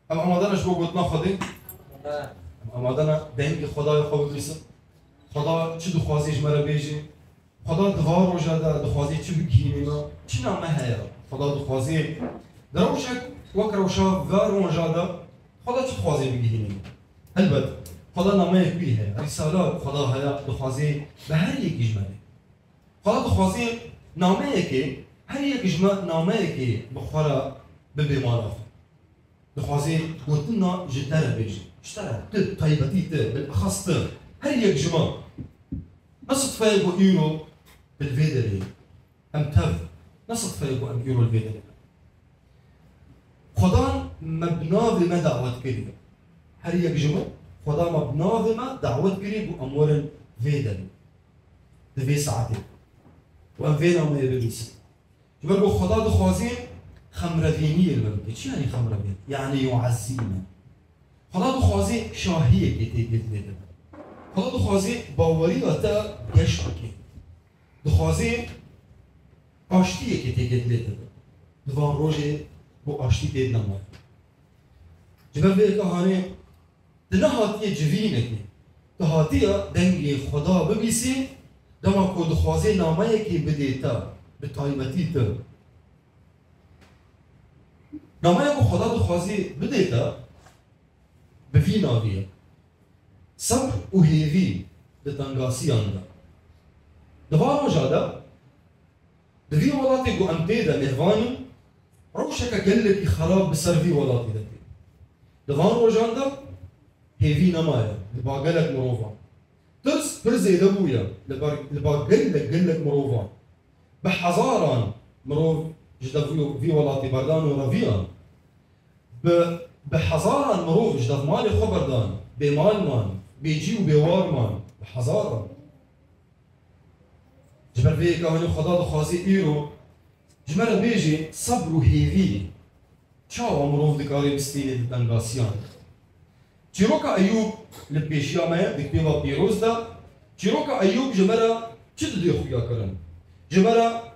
ام آمادنش بو گوتنا خودی؟ آمادن دنگ خدای خوب بیسه خدا چی دخوازی جمره بیجی خدا دوار روژه ده دخوازی چی بگیریم چی نامه هیا خدا دخوازی دروشک وک روشا و روژه ده خدا چی دخوازی بگیریم البته خدا نامه یک بیه رساله خدا هیا دخوازی به هر یک جمره خدا دخوازی نامه یکی هر یک جمع نامه یکی بخوره به بیمار دخوازی گوتنا جدره بیجی اشترى طيبتي بالاخص هل يجمع نصف فايقو ايرو بالفيدري ام تف نصف فايقو ام ايرو الفيدري خدا مبناظمة دعوت كريم هل يجمع خدا مبناظمة دعوت كريم بأمور فيدري دفي ساعتين وام فينا ما يبقيس يقول خدا دخوازين خمرفينية المبنى شو يعني خمرفين؟ يعني يعزينا خدا دخوازی شاهیه که تیگید لیده خدا دخوازی باوری تا گشت که دخوازی آشتیه که تیگید لیده دوان روژه بو آشتی تید نماید جبر به اکهانه دنه هاتیه جوینه که دهاتیه دنگی خدا ببیسی دما که دخوازی نامه که بده تا به تایمتی تا نامه که خدا دخوازی بده تا بفي ناوية صبر وهيفي لتنغاسيان دا دوارو جادا دفي ولاتي قو امتيدا مهوانو روشكا قلت خراب بسرفي ولاتي دتي دوارو جادا هيفي نمايا لباقلك مروفا ترس برزي دبويا لباقلك مروفا بحزاران مروف جدا في ولاتي بردان ورافيان بحزارا مروف جدف مالي خبردان بمال مان بيجي وبوار مان بحزارا جبر فيك هوني خدا دخوازي ايرو جمرة بيجي صبر وهيفي تشاو مروف دكاري بستيني دتنغاسيان تشيروكا ايوب لبيشيا مايا دكتيبا بيروز دا تشيروكا ايوب جمرة چد دي خويا كرن جمرة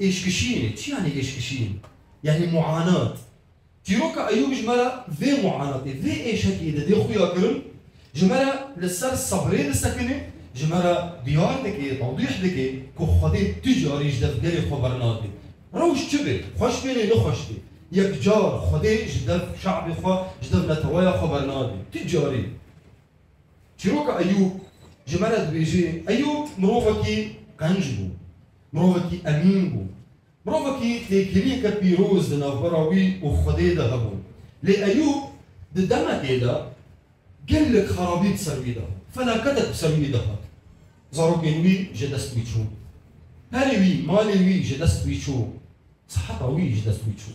ايشكشين چي يعني ايشكشين؟ يعني معاناة تيروكا ايوب جمالا في معاناتي في ايش هكيدا دي خويا كرم جمالا لسر الصبرين السكنه جمالا ديار دكي توضيح دكي كو خدي تجاري جدف قالي خبرناتي روش تشبه خوش بيني نخوش بي يك جار خدي جدف شعبي خو جدف نتوايا خبرناتي تجاري تيروكا ايوب جمالا بيجي ايوب مروفكي كنجبو مروفكي امين بو مروفكي تيكليكا بيروز لنافراوي وخدي دهبو لأيوب ددما كيدا قال لك خرابيط سروي ده فلا كتب سروي ده زاروكين وي جدست ويتشو هاري وي مالي وي جدست ويتشو صحتا وي جدست ويتشو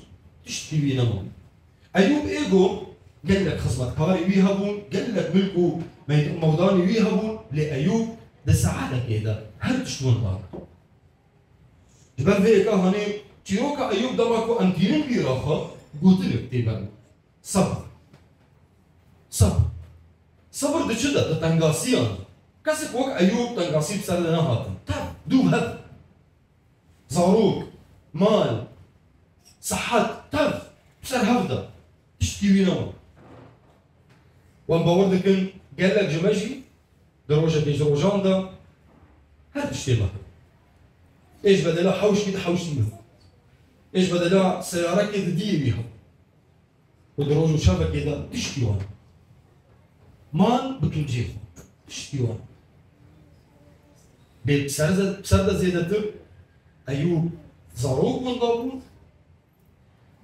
تشتي وي نمو أيوب إيجو قال لك خصمت كاري وي هبون قال لك ملكو موداني وي هبون لأيوب ده سعادة كيدا هل تشتون دار جبر فيك هاني تيروكا ايوب دماكو انتينين بيراخا قوتلك تيبان صبر صبر ده شده ده تنغاسيان كاسك وك ايوب تنغاسي بسر نهاتن تاب دو هب زاروك مال صحات تاب بسر هفدا تشتي وينو وان باوردكن قال لك جماجي دروجه بيج روجان ده هاد تشتي بها ايش بدلا حوش كده حوش منه ايش بدلا سيارة كده دي بيها ودروج وشابة كده تشتيوان مان بكن جيخ تشتيوان بسرده زيادة ايوب زاروك من ضابو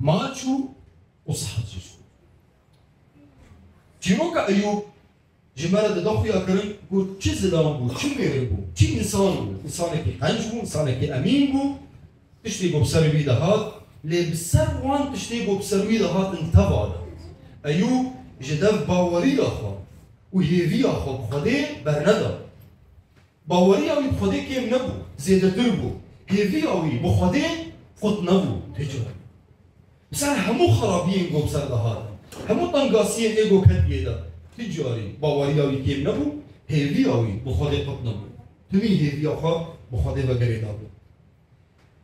ماتشو وصحت جيشو تيروكا ايوب جمالة دخويا كريم قول چه زلام بو چه ميري بو چه انسان بو انسانه كي قنج بو انسانه كي امين بو تشتي بو بسروي دهات لي بسر وان تشتي بو بسروي دهات انتبادا ايوب جدف باوري اخوا وهيفي اخوا بخده برندا باوري اوي بخده كيم نبو زيادة تربو هيفي اوي بخده خط نبو تجاري بسر همو خرابين بو بسر دهات همو تنقاسين ايگو كتبيه ده تجاري باوري اوي كيم نبو هيفي اوي بخده قط نبو تمي هيفي اخوا بخده بگري نبو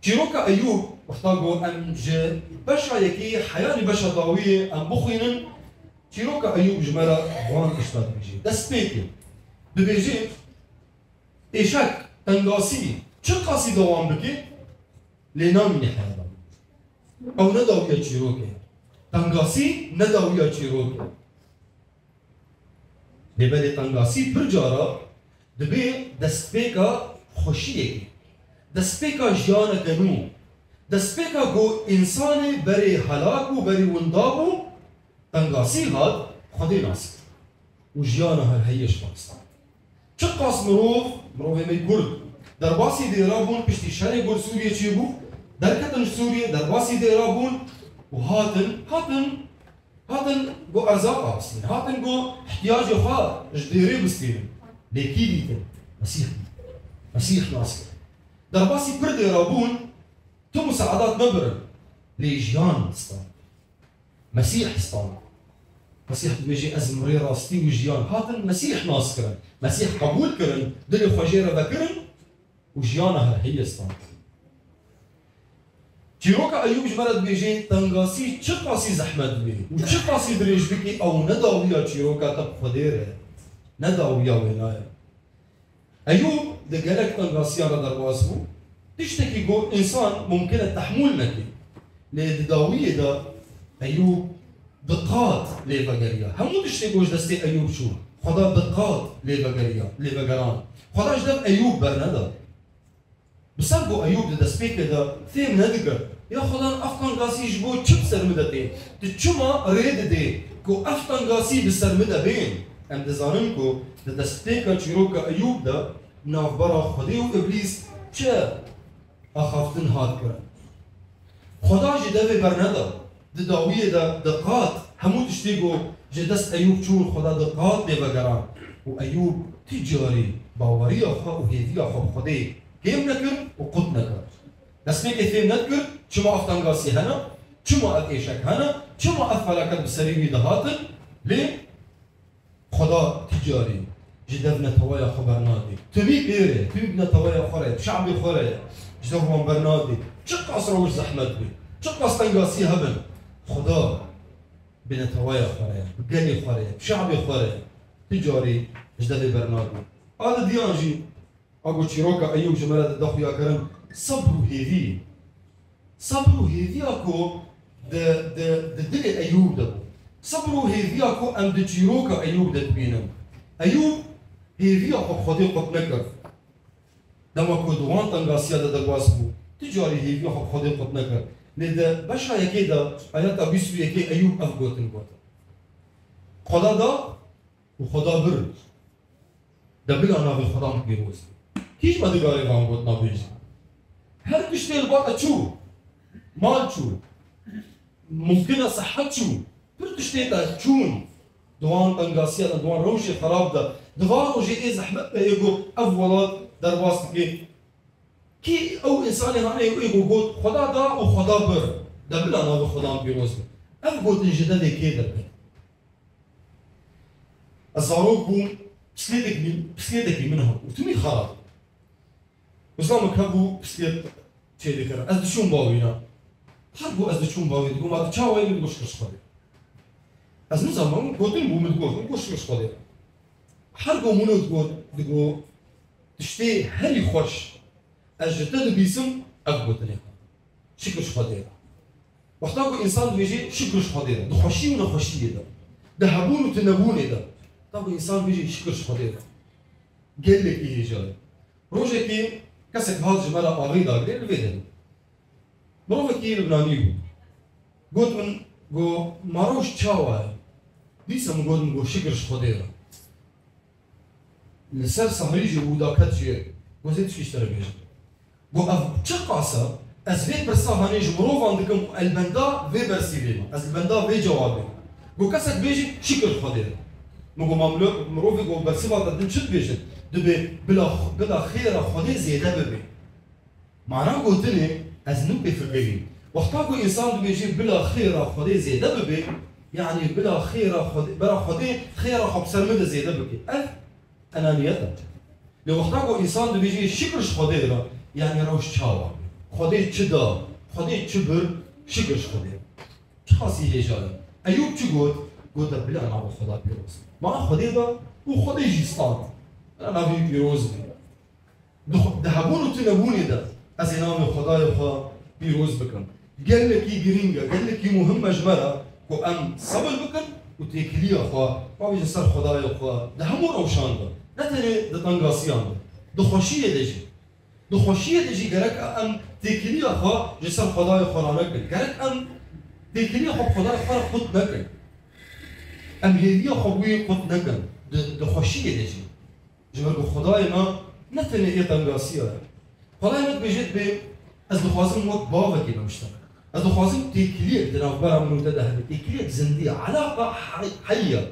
تيروكا ايوب اختاقو ام جه بشا يكي حياني بشا ضاوية أم بخينن تيروكا أيوب جمرة وان اشتاد بيجي دست بيكي ببيجي إيشاك تنقاسي چه قاسي دوام بكي لنامي حيانا أو نداوية تيروكي تنقاسي نداوية تيروكي لبالي تنقاسي برجارة دبي دست بيكا خوشيكي دست بيكا جانا قنو دست بيكا جو إنساني بري هلاكو بري وندابو تنقاسي هاد خدي ناسك وجيانا هالهيش باكستان چه قاس مروف همي قرد درباسي ديرابون بشتي شاري قرد سوريا چيبو دركتن سوريا درباسي ديرابون هاتن جو ارزاق بستين هاتن جو احتياج خا جديري بستين لكي ديتن مسيح ناسك درباسي برد ديرابون تو مساعدات نبرن لجيان ستان مسيح ستان مسيح بيجي ازمري راستي وجيان هاتن مسيح ناس كرن مسيح قبول كرن دنيا خجيره بكرن وجيانها هي ستان تيروكا ايوب جمرد بيجي تنقاسي چه قاسي زحمت بي وچه قاسي دريج بكي او نداويا تيروكا تب خديره نداويا وينايا ايوب دقالك تنقاسي على درواسبو تشتكي جو انسان ممكن التحمل نكي لداوية دا ايوب دقات لبقرية همو تشتكي جوش دستي ايوب شو خدا دقات لبقران خدا جدب ايوب برندا بسرقو ايوب دا دسبيك دا ثيم ندقر يا خدا افغان قاسي جبو چب سرمدتين تچما ريد دي كو افغان قاسي بسرمدا بين ام دزانن كو دا دسبيكا چيروكا ايوب دا نافبرا خدي و ابليس چه اخافتن هاد کرن خدا جدوه برندا داویه دا دقات همو تشتیگو جدست ایوب چون خدا دقات لبگران و ایوب تجاری باوری آخا و هیدی آخا بخده کم نکر و قد نکر دست میگه فهم نکر چما افتنگاسی هنا چما اتیشک هنا چما افلاکت بسریوی دهاتن لی خدا تجاری جدف نتوایا خبرنادی تبی بیره تبی نتوایا خوره شعبی خوره جدوهم برنادي چه قاس روش زحمت بي چه قاس تنقاسي هبن خدا بنتوايا خوريا بقلي خوريا بشعبي خوريا تجاري جدد برنادي هذا ديانجي اقو تشيروكا ايوب جمالة دخويا كرم صبرو هيفي اكو دلي ايوب دبو صبرو هيفي اكو ام تشيروكا ايوب دبينم ايوب هيفي اكو خدي قد نكر دما کو دوان تنگاسیا دا درواسبو تجاری هیوی خود قد نکر لده بشا یکی دا آیات 21 ایوب اف گوتن گوتا خدا دا و خدا بر دا بلا ناوی خدا مکیروز هیچ مدگاری وان گوت نابیجی هر کشتی الباتا چو مال چو ممکنه صحت چو پر کشتی تا چون دوان تنگاسیا دا دوان روشی خراب دا دوان روشی ای زحمت با ایگو اف ولاد در واسطه کی او انسانی هانه ایگو گوت خدا دا و خدا بر دا بلا ناو خدا بیروز اف گوت جدد کی در الزاروك بوم بسكيتك منهم وتمي خراب وزلام كابو بسكيت تشيدي كرا از دشون باوينا حربو از دشون باوي تقوم هذا تشاوي اللي بوشكش خدي از نزمان قوتين بوم تقول بوشكش خدي حربو منو تقول تشتي هري خوش اجتد بيسم اقبطني شكرش خدي وقتاكو انسان بيجي شكرش خدي ده خوشي ونخوشي ده هبون وتنبون ده طب انسان بيجي شكرش خدي ده قال لك ايه جاي روجه كي كسك هاز جماله اغيدا غير الفيدن بروفه كي لبنانيو قلت من جو ماروش تشاوا ديسم قلت من جو شكرش خدي ده لسر سهريجي وداكتجي وزيت شو يشتري بيجي جو اف تشقاسه از في برسا هانيج مروف عندكم البندا في برسيفيما از البندا في جوابي جو كسك بيجي شكر خدي ده مگو مملو مروفی گو برسیبا دادن چت بیشت دبی بلا خیر خودی زیاده ببی معنی گوتنی از نو بفقیری وقتا گو انسان بیجی بلا خیر خودی زیاده ببی یعنی بلا خیر خودی برا خودی خیر خب سرمد زیاده ببی اف انانیته لی وقتا گو انسان بیجی شکرش خودی را یعنی روش چاوا خودی چدا خودی چبر شکرش خودی چه خاصی هجای ایوب چی گفت بله انا با خدا پیروز ما خدا دا و خدا جیستاد انا بی پیروز بی دهبون و تنبونی دا از اینام خدای خدا پیروز بکن قال لك جرينجا قال لك مهمه جمره كو ام صبر بكن وتيكلي اخوا ما بيجي صار خدايا اخوا ده همو روشان ده نتني ده تنغاسيان ده خوشيه دجي ده خوشيه دجي قالك ام تيكلي اخوا جي صار خدايا اخوا نكل قالك ام تيكلي اخوا خدايا اخوا خد نكل ام هي خوي خد نكل ده خوشيه دجي جمره خدايا ما نتني اي تنغاسيا خدايا ما بيجي به از دخوازم وقت بابا كده مشتغل از دخوازم تكليك دنافبرا منو تدهب تكليك زندية علاقة حية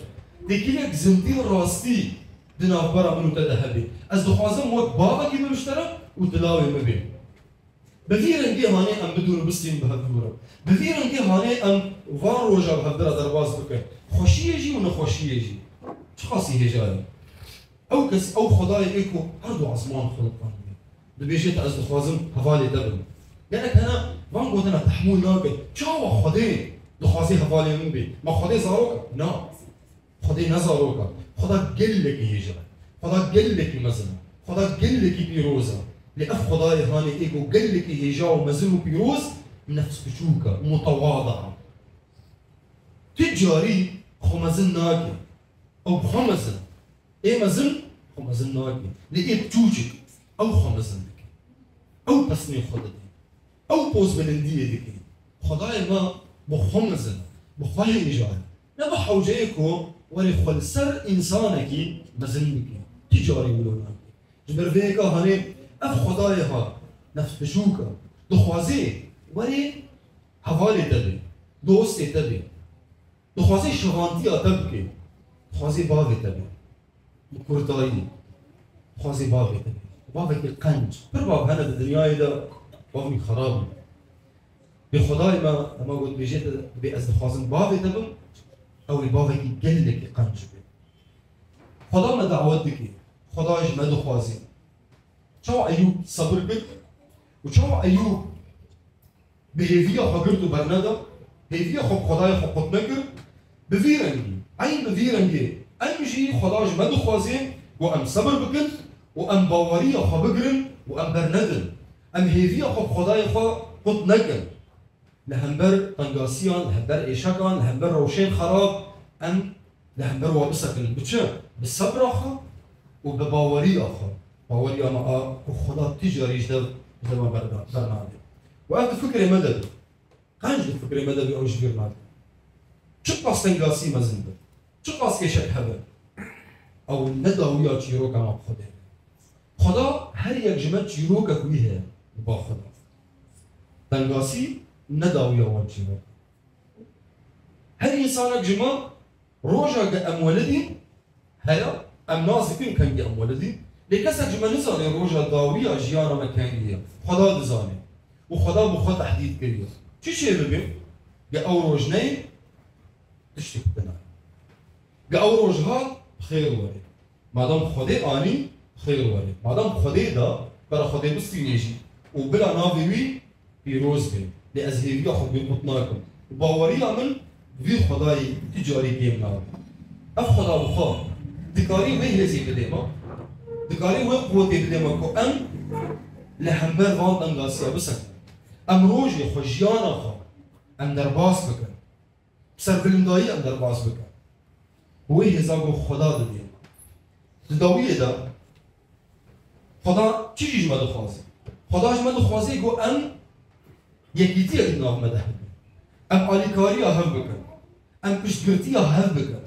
تكليك زندية راستي دنافبرا منو تدهب از دخوازم وقت بابا كده مشتغل وتلاوي مبين بفيرن جي هاني ام بدون بستين بهدورة بفيرن جي هاني ام وان روجا بهدرا درباز بكن خوشي يجي ونخوشي يجي شخاصي هجاي او كس او خداي ايكو هردو عصمان خلقان دبيجيت از دخوازم حوالي دبن قالك انا وان قلت انا تحمول ناقل شاو خدي دخوازي حوالي من بي ما خدي زاروكا نا خدي نزاروكا خدا قل لك هيجا خدا قل لك مزن خدا قل لك بيروزا لأف خداي هاني ايكو قل لك هيجا ومزن وبيروز نفس بشوكا متواضعة تجاري خمزن ناقل او بخمزن ايه مزن خمزن ناقل لإيه بتوجك او خمزن دكي او بسني خدتي او بوز بلندية دكي خداي ما بخمزن بخواهي إجاري نبا حوجيكو وري خلسر إنسانكي مزن دكي تجاري ولوناكي جبر فيكا هاني اف خداي ها نفس بشوكا دخوازي وري حوالي تبي دوستي تبي دخوازي شغانتي تبكي خوازي باغي تبي كورتايي خوازي باغي تبي بابك القنج برباب هنا بالدنيا ده بابي خراب بخداي ما قلت بيجيت بأز خازن بابي تبم او بابك يقلك قنج خدا ما دعوتك خداش ما دخوازي شو ايوب صبر بك وشو ايوب بهيفيا خبرته برندا هيفيا خداي خبط نكر بفيرنجي اي بفيرنجي امجي خداش ما دخوازي وام صبر بكن وام باوريه خو بقرن وام برندن ام هيفيا خو خداي خو قط نكن لهمبر طنقاسيان لهمبر ايشاكان لهمبر روشين خراب ام لهمبر وابسكن بتشا بالصبر خو وبباوريه خو باوريه ما خدا تجاري جدل زي ما برنامج وقت فكري مدد قنج فكري مدد او جبرناد شو باس طنقاسي مزند شو باس ايشاك هبل او نداويا تشيرو كما خدا خدا هر یک جمعه چیرو که کویه با خدا تنگاسی نداوی آوان چیرو هر انسان یک جمعه روژا که ام ولدی هیا ام نازکین کنگی ام ولدی لیکس یک جمعه نزانه روژا داوی آجیانا مکنگیه خدا دزانه و خدا بخوا تحدید کریه چی ببین؟ که او روژ نی تشتک بنای که او روژ ها خیر وره مادام خدا آنی خير ولي مادام خدي دا برا خدي بستينيجي وبلا نافي بيروز بي لأزهيريا خد بيقطناكم وباوريا من في خداي تجاري جيم نار اف خدا بخا دكاري وين لزي بديما دكاري وين قوتي بديما كو ام لهمبر فان تنغاسيا بسك ام روجي خجيانا خا ام درباس بكن بسر بلنداي ام درباس بكن وين هزاقو خدا دديما تداوية دا خدا چی جمع دخوازی؟ خدا جمع دخوازی گو ام یکیتی اگه نام مده ام آلیکاری ها هف بکن ام پشتگرتی ها هف بکن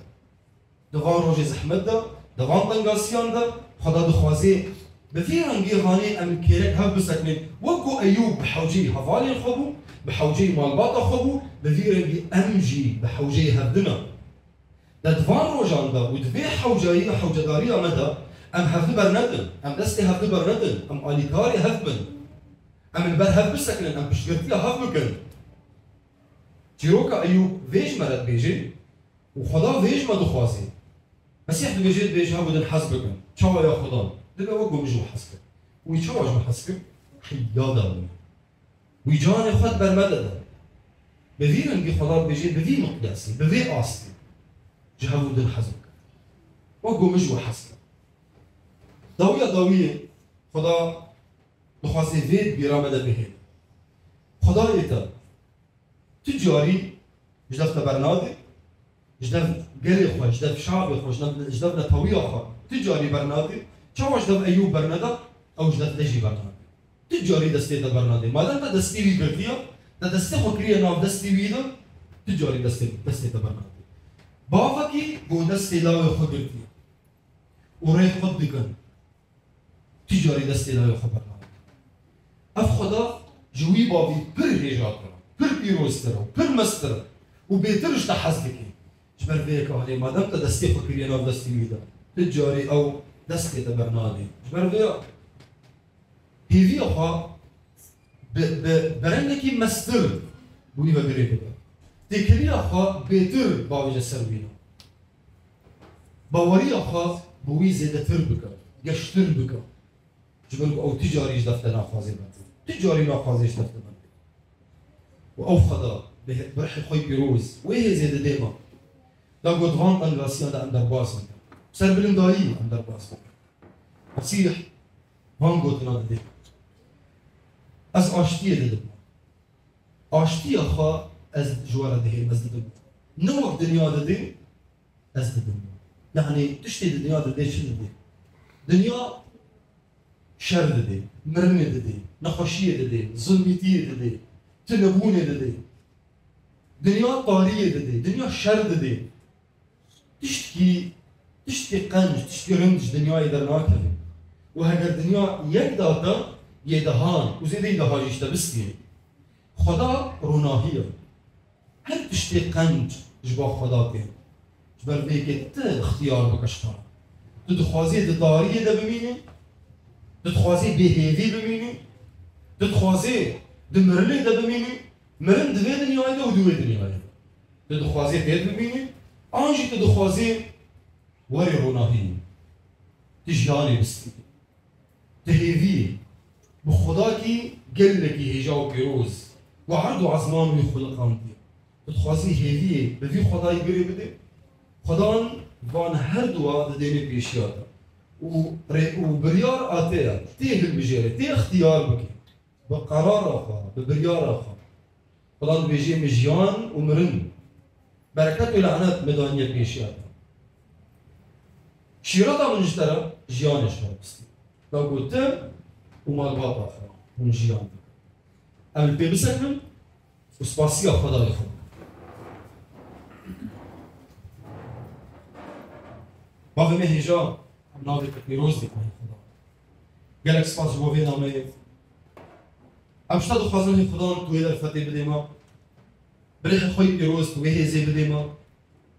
دوان روژ زحمت دا دوان تنگاسیان دا خدا دخوازی بفیرنگی غانی ام کیرک هف بسکنین وگو ایوب بحوجی حفالی خبو بحوجی مالباتا خبو بفیرنگی امجی بحوجی هفدنا دا دوان روژان دا و دوی حوجایی حوجداری ها مده ام هفت برندن ام دستی هفت برندن ام آلیکاری هفت بن ام البر هفت بسکنن ام پشگرتی هفت بکن چیروکا ایوب ویج مرد بیجی و خدا ویج ما دخوازی مسیح دو بیجید بیج ها بودن حس بکن چاوا یا خدا دقا وگو مجو حس بکن وی چاوا جو حس بکن حیادا بون وی جان خود برمده بذي رنگی خدا بيجي بذي مقدسي بذي أصلي جهود دن حزبك وقو مجو حسك داوية خدا بخواسي فيد بيرامده بهيد خدا إيتا تجاري جدف برنادي جدف قري خوا جدف شعبي خوا جدف نتاوية خوا تجاري برنادي چاو جدف أيوب برنادا أو جدف لجي برنادي تجاري دستي دا برنادي مادام تا دستي وي برديا تا دستي خو كريا ناف دستي وي دا تجاري دستي دا برنادي بافكي بو دستي لاوي خو برديا وريت خود بكن تجاري دستي لاوي خو برنادي اف خدا جوي بابي پر هيجات پر بيروستر پر مستر وبيترش تحزبك جبر فيك علي مادام تا دستي خو كريا ناف دستي وي دا تجاري أو دستي دا برنادي جبر فيا هيفي أخا برندكي مستر بوي ببري بدا تكري أخا بيتر باوجة سروينا باوري أخا بوي زيادة تر بكا يشتر بكا جبل أو تجاري جدفت ناخوازي باتي تجاري ناخوازي جدفت باتي وأو خدا برح خوي بيروز ويه زيادة ديما دا قد غانت أنغاسيان دا أندر باس سر بلندائي أندر باس مسيح وان قد نادا ديما از آشتیه دادم آشتی آخا از جوارا دهیم از دادم نوک دنیا دادیم از دادم یعنی تشتی دنیا داده چی داده دنیا شر داده مرمه داده نخوشیه داده ظلمیتیه داده تنبونه داده دنیا طاریه داده دنیا شر داده تشتی قنج تشتی رنج دنیای در ناکره و اگر دنیا یک داده يدهان وزيدا يدهان يشتبستين خدا روناهية هل تشتي قنج جبا خدا كين جبر بيك تا اختيار بكشتان تدخوازي دارية دا بميني تدخوازي بهيفي بميني تدخوازي دمرلي دا بميني مرن دوي دنياي دا ودوي دنياي دا تدخوازي بيت بميني انجي تدخوازي وري روناهية تجياني بستي تهيفي بخدا کی گل کی هجا پیروز و عرض و عظمان می خلقان دی تخوازی هیویه به وی خدای بری بده خدا وان هر دوا ددینی پیشیات و بریار آتیا تی بجیره تی اختیار بکی با قرار آخا به بریار آخا خدا بیجی مجیان و مرن برکت و لعنت مدانی پیشیات شیراتا منجتره جیانش بستی دا گوته وما الباطل ونجيان أما البي بسكن وسباسيا خدا يخون بابا ما هجا ناوي كبيروز ديك ما خدا قالك سباس بوفي نامي أمشتاد خازن خدان تويل الفتي بديما بريح خوي بيروز تويه زي بديما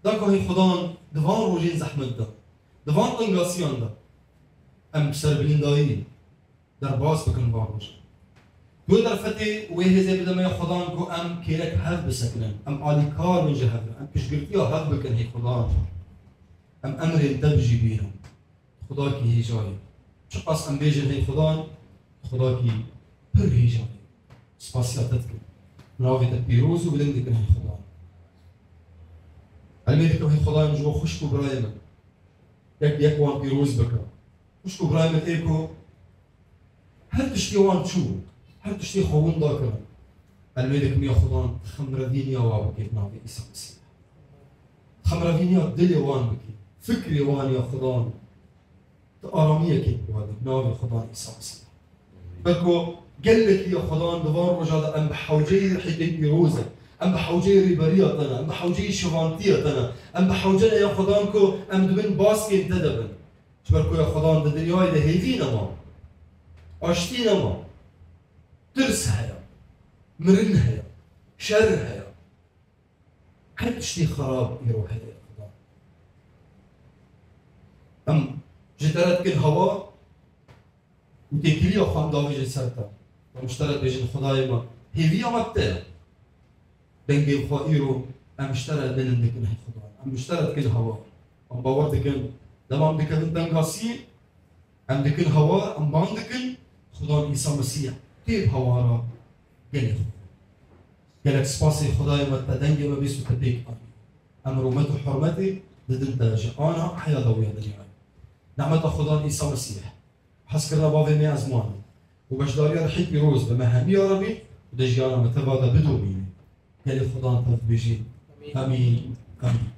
داكو هي خدان دوان روجين زحمت دا دوان تنغاسيان دا أم بسربلين دايين در باز بکن باوش دو در فتی ویه زی بدم یا خدان کو ام کیرک هف بسکنن ام عالی کار من جهف ام کشگرتی ها هف بکن هی خدان ام امر دبجی بیرم خدا کی هی جایی چه قاس ام بیجن هی خدا کی پر هی جایی سپاسیاتت کن ناوی تا پیروز و بدن دکن هی خدان علمی دکن هی خدای مجموع خوش کو برای من یک وان پیروز بکن خوش کو برای من ایکو هل تشتي وان شو؟ هل تشتي خوون ذاكرة؟ الملك ميا خدان خمرة فينيا وابكي نابي إيسا مسيح. خمرة فينيا دلي وان بكي، فكري وان يا خدان. تأرامية كي بوادي نابي خدان إيسا مسيح. بلكو قلك يا خدان دوار وجادا أم بحوجي حيتي بيروزة، أم بحوجي ريبرية أم بحوجي شوانتية أم بحوجي يا خدانكو أم دبن باسكي تدبن. شبركو يا خدان دا دنياي دا هيفينا ما. آشتی نما ترس هيا مرن هيا شر هيا هر تشتي خراب يروح هيا خدا ام جترت كل هوا وتكليه خان داوي جسرتا ومشترك بين خداي ما هيفيا ما بتاع بنجي خائرو ام اشترى بين دكن خدا ام اشترت كل هوا ام باور دكن لما ام دكن تنقاسي ام دكن هوا ام بان دكن خدا عيسى مسيح تيب هوارا قال قالك سباسي خداي وتدنجي وبيس وتبيك أمر ومت وحرمتي ضد الدرجة أنا حياة ضوية دنيا نعمة خدا عيسى مسيح حس كرنا بابي مي أزمان وبشداري رحيت بروز بمهامي يا ربي ودجيانا متبادة بدو بيني قال خدا أنت بيجي آمين آمين